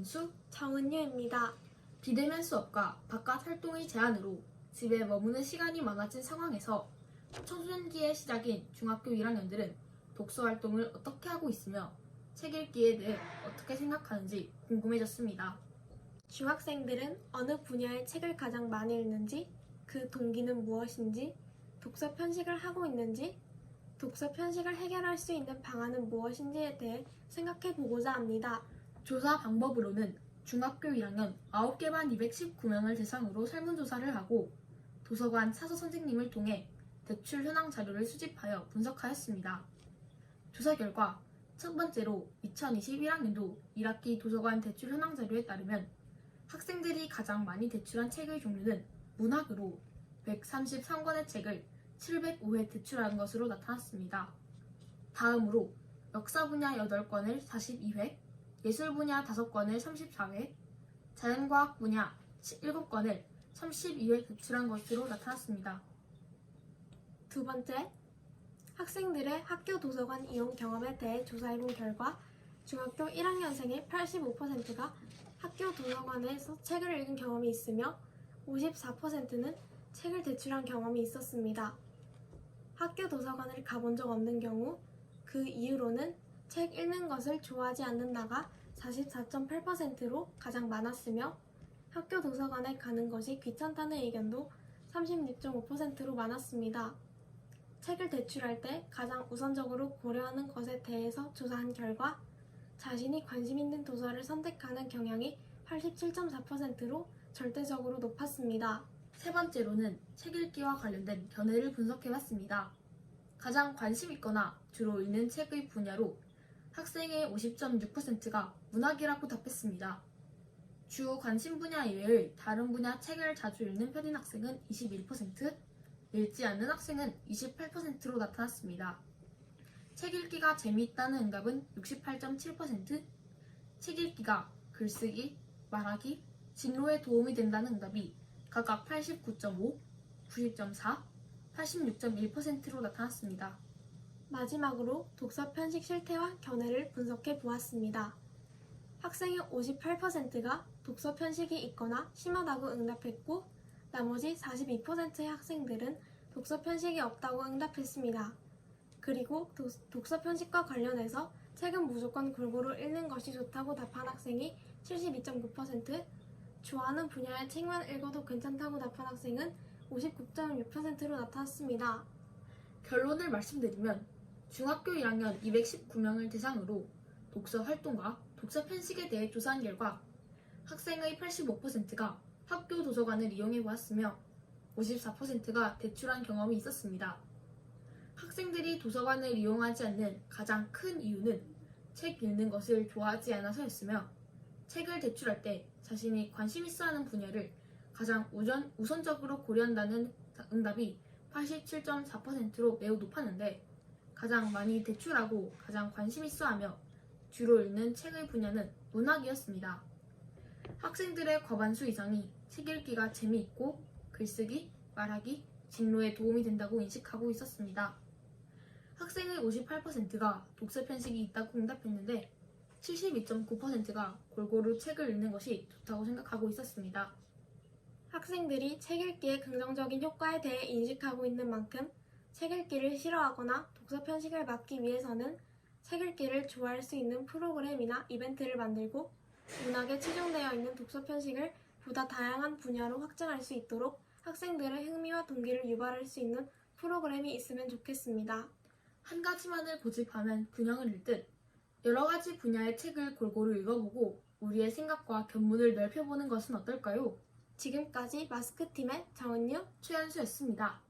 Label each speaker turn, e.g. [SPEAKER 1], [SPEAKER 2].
[SPEAKER 1] 최연수,
[SPEAKER 2] 정은유입니다.
[SPEAKER 1] 비대면 수업과 바깥 활동의 제한으로 집에 머무는 시간이 많아진 상황에서 청소년기의 시작인 중학교 1학년들은 독서 활동을 어떻게 하고 있으며 책 읽기에 대해 어떻게 생각하는지 궁금해졌습니다.
[SPEAKER 2] 중학생들은 어느 분야의 책을 가장 많이 읽는지, 그 동기는 무엇인지, 독서 편식을 하고 있는지, 독서 편식을 해결할 수 있는 방안은 무엇인지에 대해 생각해 보고자 합니다.
[SPEAKER 1] 조사 방법으로는 중학교 1학년 9개 반 219명을 대상으로 설문조사를 하고 도서관 사서 선생님을 통해 대출 현황 자료를 수집하여 분석하였습니다. 조사 결과 첫 번째로 2021학년도 1학기 도서관 대출 현황 자료에 따르면 학생들이 가장 많이 대출한 책의 종류는 문학으로 133권의 책을 705회 대출한 것으로 나타났습니다. 다음으로 역사 분야 8권을 42회, 예술 분야 5권을 34회, 자연과학 분야 7권을 32회 대출한 것으로 나타났습니다.
[SPEAKER 2] 두 번째, 학생들의 학교 도서관 이용 경험에 대해 조사해본 결과 중학교 1학년생의 85%가 학교 도서관에서 책을 읽은 경험이 있으며 54%는 책을 대출한 경험이 있었습니다. 학교 도서관을 가본 적 없는 경우 그 이유로는 책 읽는 것을 좋아하지 않는다가 44.8%로 가장 많았으며 학교 도서관에 가는 것이 귀찮다는 의견도 36.5%로 많았습니다. 책을 대출할 때 가장 우선적으로 고려하는 것에 대해서 조사한 결과 자신이 관심 있는 도서를 선택하는 경향이 87.4%로 절대적으로 높았습니다.
[SPEAKER 1] 세 번째로는 책 읽기와 관련된 견해를 분석해봤습니다. 가장 관심 있거나 주로 읽는 책의 분야로 학생의 50.6%가 문학이라고 답했습니다. 주 관심 분야 이외의 다른 분야 책을 자주 읽는 편인 학생은 21%, 읽지 않는 학생은 28%로 나타났습니다. 책 읽기가 재미있다는 응답은 68.7%, 책 읽기가 글쓰기, 말하기, 진로에 도움이 된다는 응답이 각각 89.5, 90.4, 86.1%로 나타났습니다.
[SPEAKER 2] 마지막으로 독서 편식 실태와 견해를 분석해 보았습니다. 학생의 58%가 독서 편식이 있거나 심하다고 응답했고 나머지 42%의 학생들은 독서 편식이 없다고 응답했습니다. 그리고 독서 편식과 관련해서 책은 무조건 골고루 읽는 것이 좋다고 답한 학생이 72.9%, 좋아하는 분야의 책만 읽어도 괜찮다고 답한 학생은 59.6%로 나타났습니다.
[SPEAKER 1] 결론을 말씀드리면 중학교 1학년 219명을 대상으로 독서 활동과 독서 편식에 대해 조사한 결과 학생의 85%가 학교 도서관을 이용해 보았으며 54%가 대출한 경험이 있었습니다. 학생들이 도서관을 이용하지 않는 가장 큰 이유는 책 읽는 것을 좋아하지 않아서였으며 책을 대출할 때 자신이 관심 있어 하는 분야를 가장 우선적으로 고려한다는 응답이 87.4%로 매우 높았는데 가장 많이 대출하고 가장 관심 있어 하며 주로 읽는 책의 분야는 문학이었습니다. 학생들의 과반수 이상이 책 읽기가 재미있고 글쓰기, 말하기, 진로에 도움이 된다고 인식하고 있었습니다. 학생의 58%가 독서 편식이 있다고 응답했는데 72.9%가 골고루 책을 읽는 것이 좋다고 생각하고 있었습니다.
[SPEAKER 2] 학생들이 책 읽기의 긍정적인 효과에 대해 인식하고 있는 만큼 책 읽기를 싫어하거나 독서 편식을 막기 위해서는 책 읽기를 좋아할 수 있는 프로그램이나 이벤트를 만들고 문학에 치중되어 있는 독서 편식을 보다 다양한 분야로 확장할 수 있도록 학생들의 흥미와 동기를 유발할 수 있는 프로그램이 있으면 좋겠습니다.
[SPEAKER 1] 한 가지만을 고집하면 균형을 잃듯 여러 가지 분야의 책을 골고루 읽어보고 우리의 생각과 견문을 넓혀보는 것은 어떨까요?
[SPEAKER 2] 지금까지 마스크팀의 정은유,
[SPEAKER 1] 최연수였습니다.